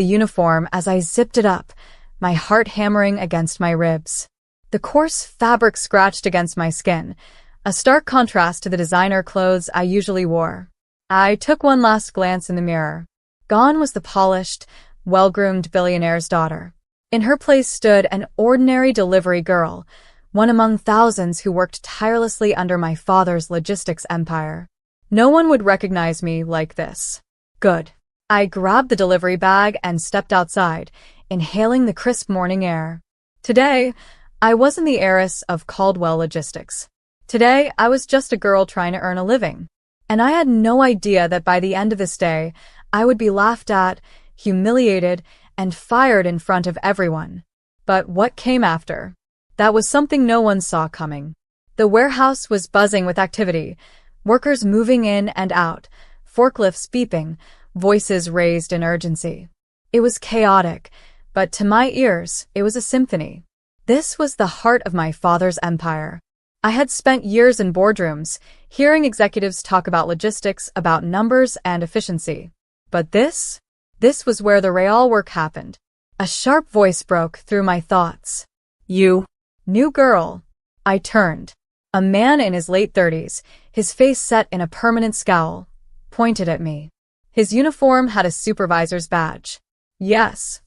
the uniform as I zipped it up, my heart hammering against my ribs. The coarse fabric scratched against my skin, a stark contrast to the designer clothes I usually wore. I took one last glance in the mirror. Gone was the polished, well-groomed billionaire's daughter. In her place stood an ordinary delivery girl, one among thousands who worked tirelessly under my father's logistics empire. No one would recognize me like this. Good. I grabbed the delivery bag and stepped outside, inhaling the crisp morning air. Today, I wasn't the heiress of Caldwell Logistics. Today, I was just a girl trying to earn a living. And I had no idea that by the end of this day, I would be laughed at, humiliated, and fired in front of everyone. But what came after? That was something no one saw coming. The warehouse was buzzing with activity, workers moving in and out, forklifts beeping, voices raised in urgency. It was chaotic, but to my ears, it was a symphony. This was the heart of my father's empire. I had spent years in boardrooms, hearing executives talk about logistics, about numbers and efficiency. But this was where the real work happened. A sharp voice broke through my thoughts. You, new girl. I turned. A man in his late 30s, his face set in a permanent scowl, pointed at me. His uniform had a supervisor's badge. Yes.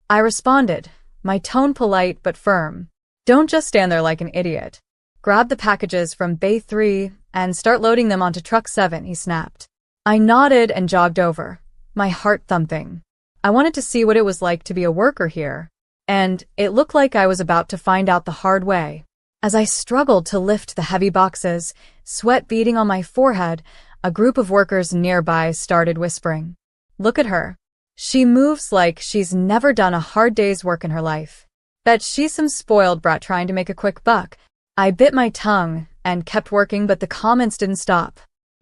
I responded, my tone polite but firm. Don't just stand there like an idiot. Grab the packages from Bay 3 and start loading them onto Truck 7, he snapped. I nodded and jogged over, my heart thumping. I wanted to see what it was like to be a worker here, and it looked like I was about to find out the hard way. As I struggled to lift the heavy boxes, sweat beading on my forehead, a group of workers nearby started whispering. Look at her. She moves like she's never done a hard day's work in her life. Bet she's some spoiled brat trying to make a quick buck. I bit my tongue and kept working, but the comments didn't stop.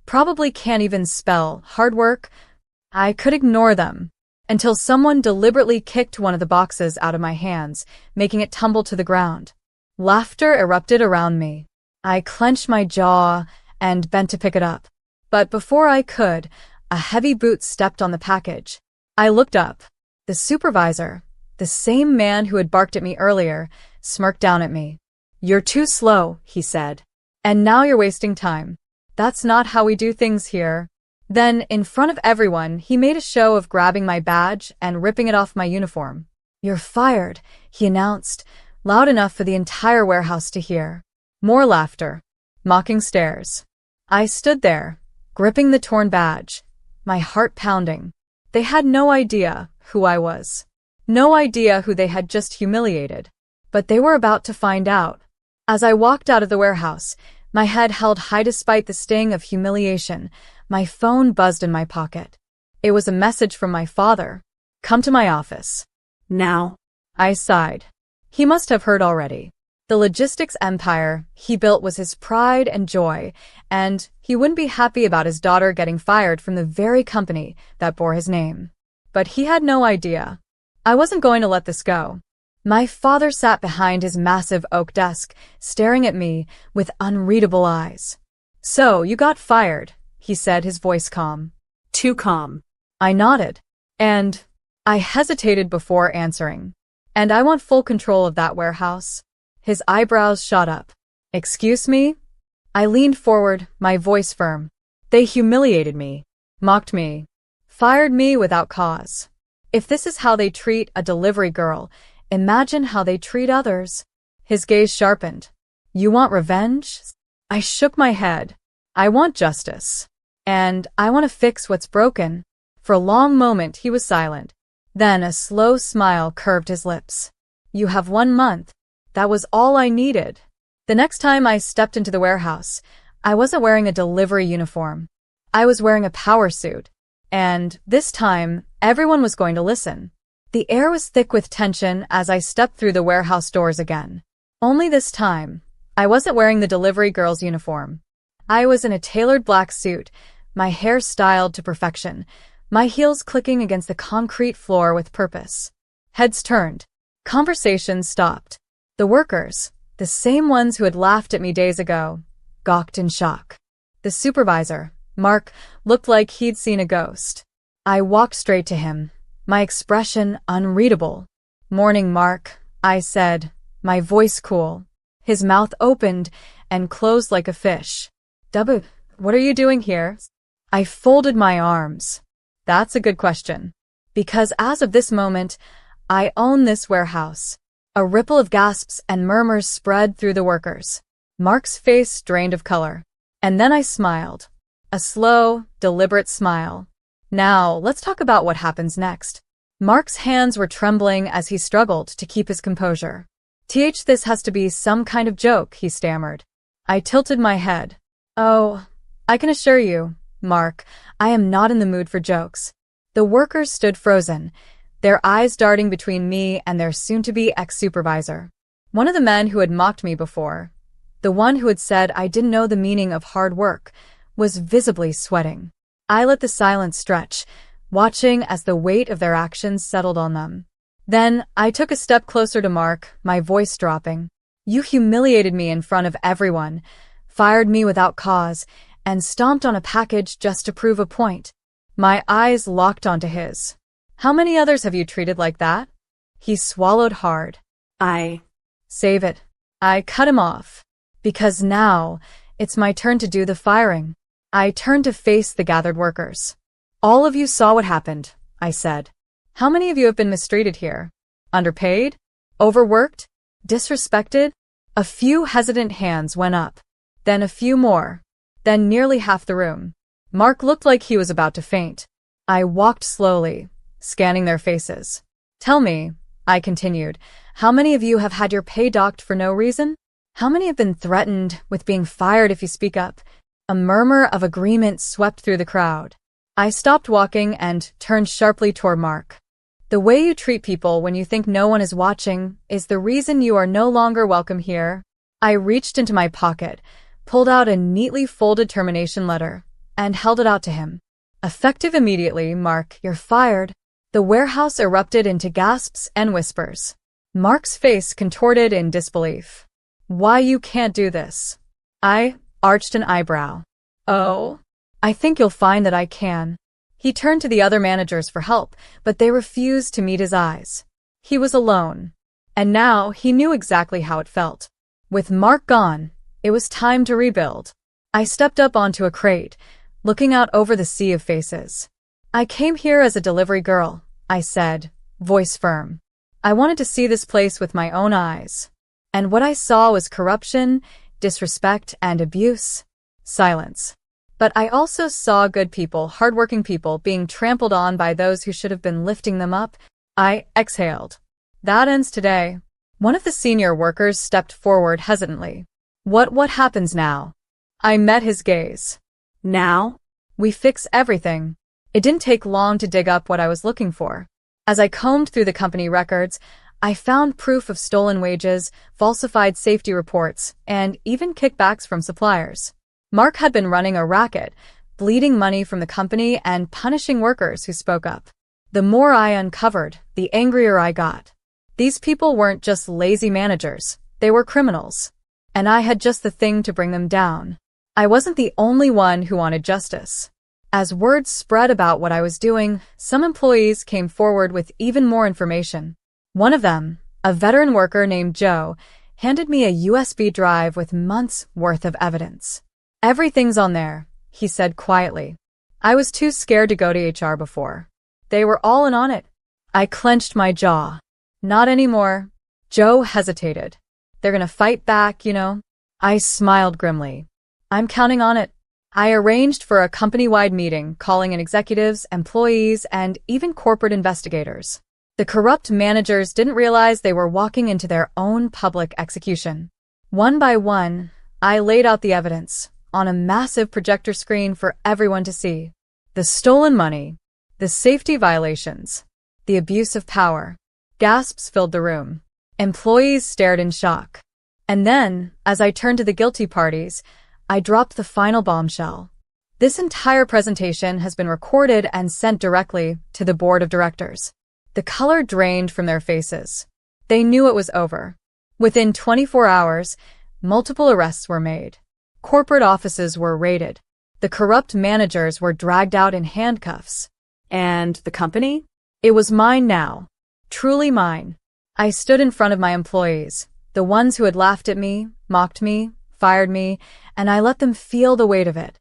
Probably can't even spell hard work. I could ignore them until someone deliberately kicked one of the boxes out of my hands, making it tumble to the ground. Laughter erupted around me. I clenched my jaw and bent to pick it up. But before I could, a heavy boot stepped on the package. I looked up. The supervisor, the same man who had barked at me earlier, smirked down at me. You're too slow, he said. And now you're wasting time. That's not how we do things here. Then, in front of everyone, he made a show of grabbing my badge and ripping it off my uniform. You're fired, he announced, loud enough for the entire warehouse to hear. More laughter. Mocking stares. I stood there, gripping the torn badge, my heart pounding. They had no idea who I was. No idea who they had just humiliated. But they were about to find out. As I walked out of the warehouse, my head held high despite the sting of humiliation, my phone buzzed in my pocket. It was a message from my father. Come to my office. Now. I sighed. He must have heard already. The logistics empire he built was his pride and joy, and he wouldn't be happy about his daughter getting fired from the very company that bore his name. But he had no idea. I wasn't going to let this go. My father sat behind his massive oak desk, staring at me with unreadable eyes. So, you got fired, he said, his voice calm. Too calm. I nodded. And I hesitated before answering. And I want full control of that warehouse. His eyebrows shot up. Excuse me? I leaned forward, my voice firm. They humiliated me, mocked me, fired me without cause. If this is how they treat a delivery girl, imagine how they treat others. His gaze sharpened. You want revenge? I shook my head. I want justice. And I want to fix what's broken. For a long moment he was silent. Then a slow smile curved his lips. You have 1 month. That was all I needed. The next time I stepped into the warehouse, I wasn't wearing a delivery uniform. I was wearing a power suit. And this time, everyone was going to listen. The air was thick with tension as I stepped through the warehouse doors again. Only this time, I wasn't wearing the delivery girl's uniform. I was in a tailored black suit, my hair styled to perfection, my heels clicking against the concrete floor with purpose. Heads turned. Conversations stopped. The workers, the same ones who had laughed at me days ago, gawked in shock. The supervisor, Mark, looked like he'd seen a ghost. I walked straight to him, my expression unreadable. "Morning, Mark," I said, my voice cool. His mouth opened and closed like a fish. "Dubu, what are you doing here?" I folded my arms. "That's a good question. Because as of this moment, I own this warehouse." A ripple of gasps and murmurs spread through the workers. Mark's face drained of color. And then I smiled. A slow, deliberate smile. "Now, let's talk about what happens next." Mark's hands were trembling as he struggled to keep his composure. This has to be some kind of joke," he stammered. I tilted my head. "Oh, I can assure you, Mark, I am not in the mood for jokes." The workers stood frozen, their eyes darting between me and their soon-to-be ex-supervisor. One of the men who had mocked me before, the one who had said I didn't know the meaning of hard work, was visibly sweating. I let the silence stretch, watching as the weight of their actions settled on them. Then I took a step closer to Mark, my voice dropping. "You humiliated me in front of everyone, fired me without cause, and stomped on a package just to prove a point." My eyes locked onto his. "How many others have you treated like that?" He swallowed hard. Save it." I cut him off. "Because now, it's my turn to do the firing." I turned to face the gathered workers. "All of you saw what happened," I said. "How many of you have been mistreated here? Underpaid? Overworked? Disrespected?" A few hesitant hands went up. Then a few more. Then nearly half the room. Mark looked like he was about to faint. I walked slowly, scanning their faces. "Tell me," I continued, "how many of you have had your pay docked for no reason? How many have been threatened with being fired if you speak up?" A murmur of agreement swept through the crowd. I stopped walking and turned sharply toward Mark. "The way you treat people when you think no one is watching is the reason you are no longer welcome here." I reached into my pocket, pulled out a neatly folded termination letter, and held it out to him. "Effective immediately, Mark, you're fired." The warehouse erupted into gasps and whispers. Mark's face contorted in disbelief. "Why, you can't do this." I arched an eyebrow. "Oh, I think you'll find that I can." He turned to the other managers for help, but they refused to meet his eyes. He was alone. And now he knew exactly how it felt. With Mark gone, it was time to rebuild. I stepped up onto a crate, looking out over the sea of faces. "I came here as a delivery girl," I said, voice firm. "I wanted to see this place with my own eyes. And what I saw was corruption, disrespect, and abuse." Silence. "But I also saw good people, hardworking people, being trampled on by those who should have been lifting them up." I exhaled. "That ends today." One of the senior workers stepped forward hesitantly. What happens now?" I met his gaze. "Now? We fix everything." It didn't take long to dig up what I was looking for. As I combed through the company records, I found proof of stolen wages, falsified safety reports, and even kickbacks from suppliers. Mark had been running a racket, bleeding money from the company and punishing workers who spoke up. The more I uncovered, the angrier I got. These people weren't just lazy managers, they were criminals. And I had just the thing to bring them down. I wasn't the only one who wanted justice. As word spread about what I was doing, some employees came forward with even more information. One of them, a veteran worker named Joe, handed me a USB drive with months' worth of evidence. "Everything's on there," he said quietly. I was too scared to go to HR before. They were all in on it. I clenched my jaw. "Not anymore." Joe hesitated. "They're gonna fight back, you know." I smiled grimly. "I'm counting on it." I arranged for a company-wide meeting, calling in executives, employees, and even corporate investigators. The corrupt managers didn't realize they were walking into their own public execution. One by one, I laid out the evidence on a massive projector screen for everyone to see. The stolen money, the safety violations, the abuse of power. Gasps filled the room. Employees stared in shock. And then, as I turned to the guilty parties, I dropped the final bombshell. This entire presentation has been recorded and sent directly to the board of directors. The color drained from their faces. They knew it was over. Within 24 hours, multiple arrests were made. Corporate offices were raided. The corrupt managers were dragged out in handcuffs. And the company? It was mine now. Truly mine. I stood in front of my employees, the ones who had laughed at me, mocked me, fired me, and I let them feel the weight of it.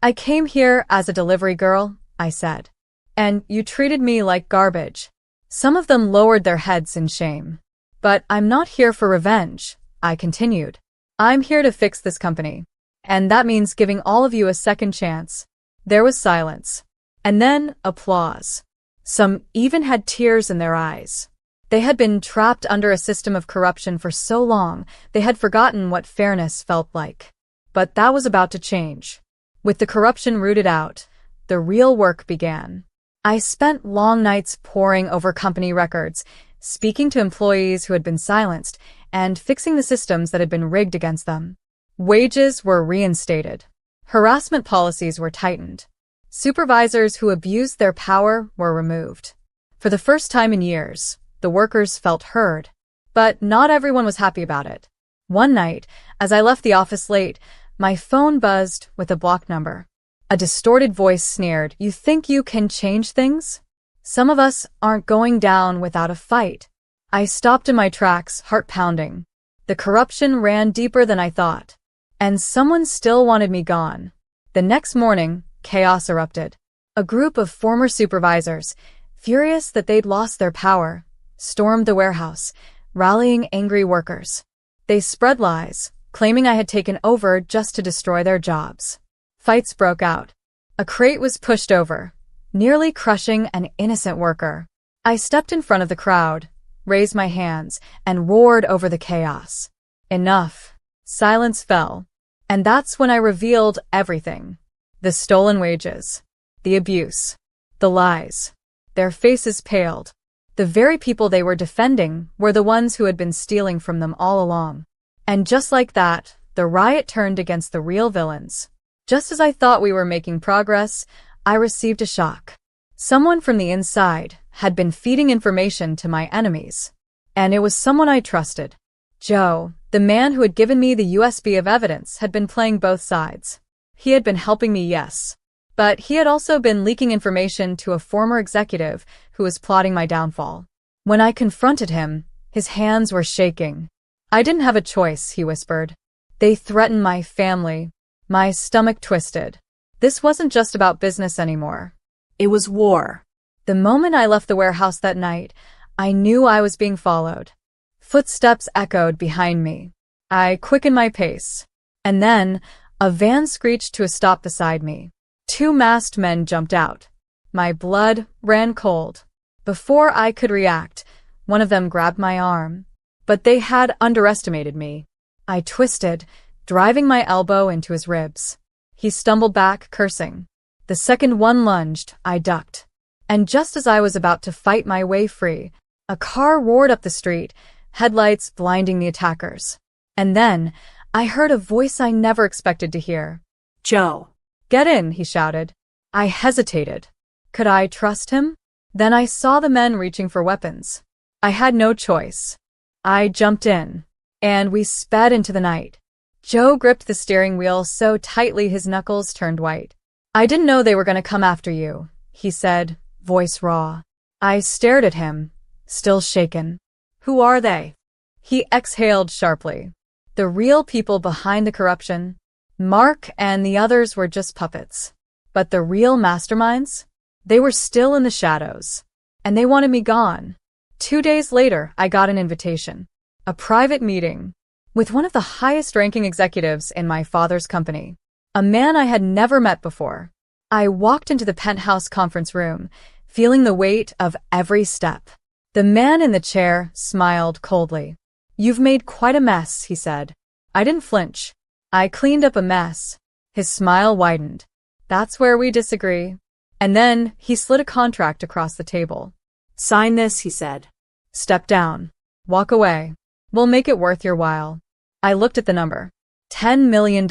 I came here as a delivery girl, I said. And you treated me like garbage. Some of them lowered their heads in shame. But I'm not here for revenge, I continued. I'm here to fix this company. And that means giving all of you a second chance. There was silence. And then applause. Some even had tears in their eyes. They had been trapped under a system of corruption for so long, they had forgotten what fairness felt like. But that was about to change. With the corruption rooted out, the real work began. I spent long nights poring over company records, speaking to employees who had been silenced, and fixing the systems that had been rigged against them. Wages were reinstated. Harassment policies were tightened. Supervisors who abused their power were removed. For the first time in years, the workers felt heard. But not everyone was happy about it. One night, as I left the office late, my phone buzzed with a blocked number. A distorted voice sneered, "You think you can change things? Some of us aren't going down without a fight." I stopped in my tracks, heart pounding. The corruption ran deeper than I thought. And someone still wanted me gone. The next morning, chaos erupted. A group of former supervisors, furious that they'd lost their power, stormed the warehouse, rallying angry workers. They spread lies, claiming I had taken over just to destroy their jobs. Fights broke out. A crate was pushed over, nearly crushing an innocent worker. I stepped in front of the crowd, raised my hands, and roared over the chaos. Enough. Silence fell. And that's when I revealed everything. The stolen wages. The abuse. The lies. Their faces paled. The very people they were defending were the ones who had been stealing from them all along. And just like that, the riot turned against the real villains. Just as I thought we were making progress, I received a shock. Someone from the inside had been feeding information to my enemies. And it was someone I trusted. Joe, the man who had given me the USB of evidence, had been playing both sides. He had been helping me, yes. But he had also been leaking information to a former executive who was plotting my downfall. When I confronted him, his hands were shaking. "I didn't have a choice," he whispered. "They threatened my family." My stomach twisted. This wasn't just about business anymore. It was war. The moment I left the warehouse that night, I knew I was being followed. Footsteps echoed behind me. I quickened my pace. And then, a van screeched to a stop beside me. Two masked men jumped out. My blood ran cold. Before I could react, one of them grabbed my arm. But they had underestimated me. I twisted, driving my elbow into his ribs. He stumbled back, cursing. The second one lunged, I ducked. And just as I was about to fight my way free, a car roared up the street, headlights blinding the attackers. And then, I heard a voice I never expected to hear. "Joe, get in," he shouted. I hesitated. Could I trust him? Then I saw the men reaching for weapons. I had no choice. I jumped in, and we sped into the night. Joe gripped the steering wheel so tightly his knuckles turned white. "I didn't know they were going to come after you," he said, voice raw. I stared at him, still shaken. "Who are they?" He exhaled sharply. "The real people behind the corruption. Mark and the others were just puppets. But the real masterminds? They were still in the shadows. And they wanted me gone." 2 days later, I got an invitation. A private meeting with one of the highest-ranking executives in my father's company. A man I had never met before. I walked into the penthouse conference room, feeling the weight of every step. The man in the chair smiled coldly. "You've made quite a mess," he said. I didn't flinch. "I cleaned up a mess." His smile widened. "That's where we disagree." And then he slid a contract across the table. "Sign this," he said. "Step down. Walk away. We'll make it worth your while." I looked at the number. $10 million.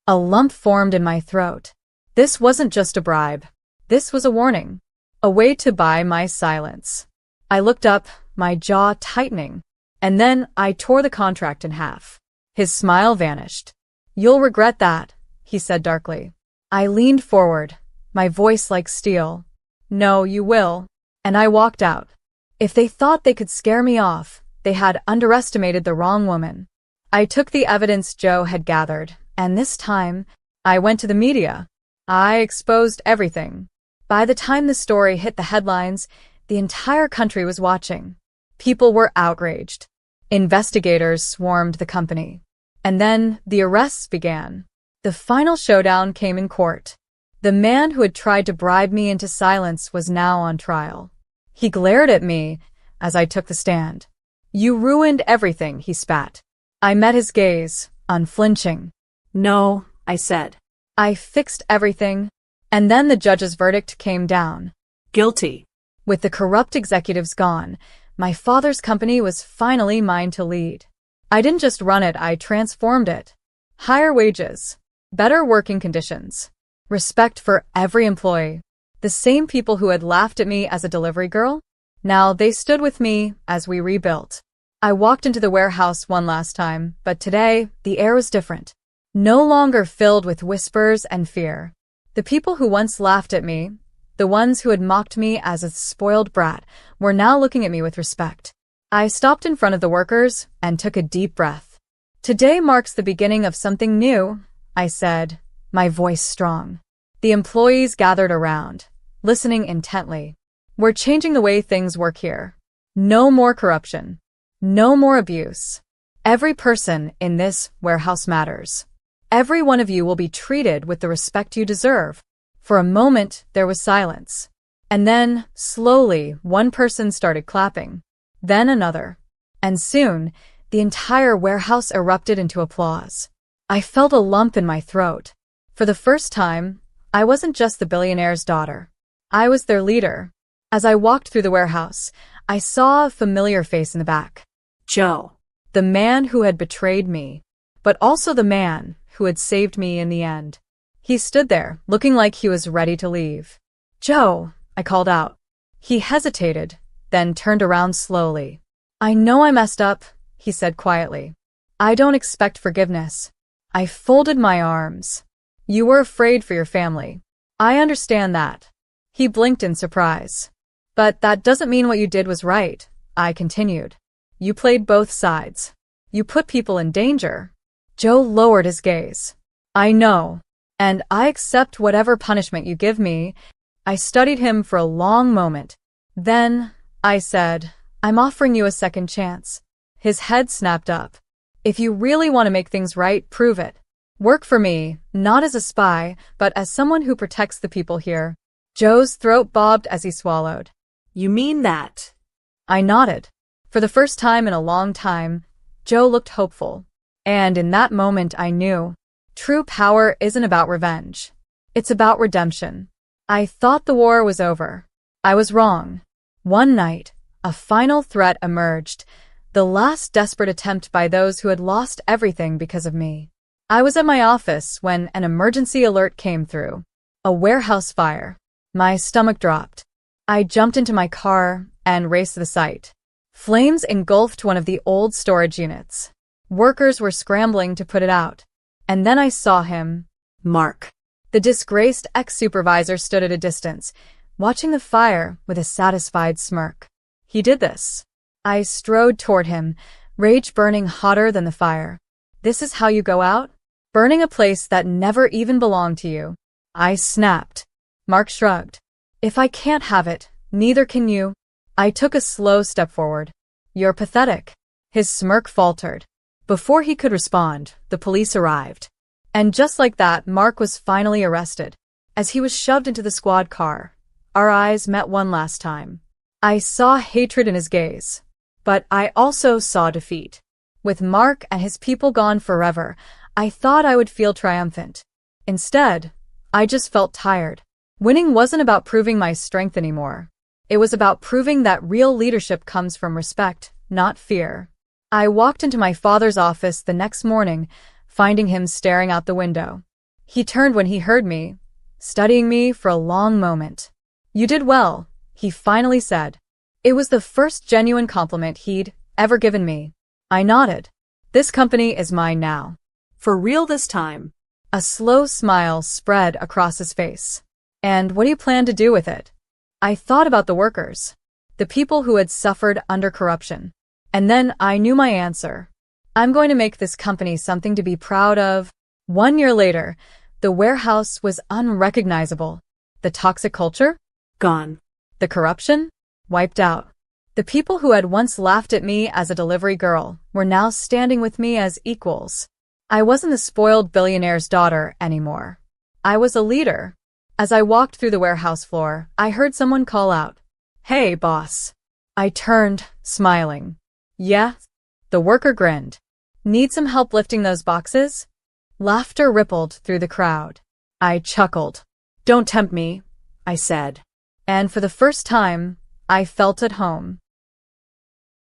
A lump formed in my throat. This wasn't just a bribe. This was a warning. A way to buy my silence. I looked up, my jaw tightening. And then I tore the contract in half. His smile vanished. "You'll regret that," he said darkly. I leaned forward, my voice like steel. "No, you will." and I walked out. If they thought they could scare me off, they had underestimated the wrong woman. I took the evidence Joe had gathered, and this time, I went to the media. I exposed everything. By the time the story hit the headlines, the entire country was watching. People were outraged. Investigators swarmed the company. And then the arrests began. The final showdown came in court. The man who had tried to bribe me into silence was now on trial. He glared at me as I took the stand. "You ruined everything," he spat. I met his gaze, unflinching. "No," I said. "I fixed everything." And then the judge's verdict came down. "Guilty." With the corrupt executives gone, my father's company was finally mine to lead. I didn't just run it, I transformed it. Higher wages, better working conditions, respect for every employee. The same people who had laughed at me as a delivery girl, now they stood with me as we rebuilt. I walked into the warehouse one last time, but today the air was different. No longer filled with whispers and fear. The people who once laughed at me, the ones who had mocked me as a spoiled brat, were now looking at me with respect. I stopped in front of the workers and took a deep breath. "Today marks the beginning of something new," I said, my voice strong. The employees gathered around, listening intently. "We're changing the way things work here. No more corruption. No more abuse. Every person in this warehouse matters. Every one of you will be treated with the respect you deserve." For a moment, there was silence. And then, slowly, one person started clapping. Then another. And soon, the entire warehouse erupted into applause. I felt a lump in my throat. For the first time, I wasn't just the billionaire's daughter. I was their leader. As I walked through the warehouse, I saw a familiar face in the back. Joe. The man who had betrayed me, but also the man who had saved me in the end. He stood there, looking like he was ready to leave. "Joe," I called out. He hesitated, then turned around slowly. "I know I messed up," he said quietly. "I don't expect forgiveness." I folded my arms. "You were afraid for your family. I understand that." He blinked in surprise. "But that doesn't mean what you did was right," I continued. "You played both sides. You put people in danger." Joe lowered his gaze. "I know, and I accept whatever punishment you give me." I studied him for a long moment. "Then," I said, "I'm offering you a second chance." His head snapped up. "If you really want to make things right, prove it. Work for me, not as a spy, but as someone who protects the people here." Joe's throat bobbed as he swallowed. "You mean that?" I nodded. For the first time in a long time, Joe looked hopeful. And in that moment I knew, true power isn't about revenge. It's about redemption. I thought the war was over. I was wrong. One night, a final threat emerged, the last desperate attempt by those who had lost everything because of me. I was at my office when an emergency alert came through. A warehouse fire. My stomach dropped. I jumped into my car and raced to the site. Flames engulfed one of the old storage units. Workers were scrambling to put it out. And then I saw him. Mark. The disgraced ex-supervisor stood at a distance, watching the fire with a satisfied smirk. He did this. I strode toward him, rage burning hotter than the fire. "This is how you go out? Burning a place that never even belonged to you." I snapped. Mark shrugged. "If I can't have it, neither can you." I took a slow step forward. "You're pathetic." His smirk faltered. Before he could respond, the police arrived. And just like that, Mark was finally arrested. As he was shoved into the squad car, our eyes met one last time. I saw hatred in his gaze. But I also saw defeat. With Mark and his people gone forever, I thought I would feel triumphant. Instead, I just felt tired. Winning wasn't about proving my strength anymore. It was about proving that real leadership comes from respect, not fear. I walked into my father's office the next morning, finding him staring out the window. He turned when he heard me, studying me for a long moment. "You did well," he finally said. It was the first genuine compliment he'd ever given me. I nodded. "This company is mine now." "For real this time?" A slow smile spread across his face. "And what do you plan to do with it?" I thought about the workers, the people who had suffered under corruption. And then I knew my answer. I'm going to make this company something to be proud of. 1 year later, the warehouse was unrecognizable. The toxic culture? Gone. The corruption? Wiped out. The people who had once laughed at me as a delivery girl were now standing with me as equals. I wasn't the spoiled billionaire's daughter anymore. I was a leader. As I walked through the warehouse floor, I heard someone call out, "Hey, boss." I turned, smiling. "Yeah?" The worker grinned. "Need some help lifting those boxes?" Laughter rippled through the crowd. I chuckled. "Don't tempt me," I said. And for the first time, I felt at home.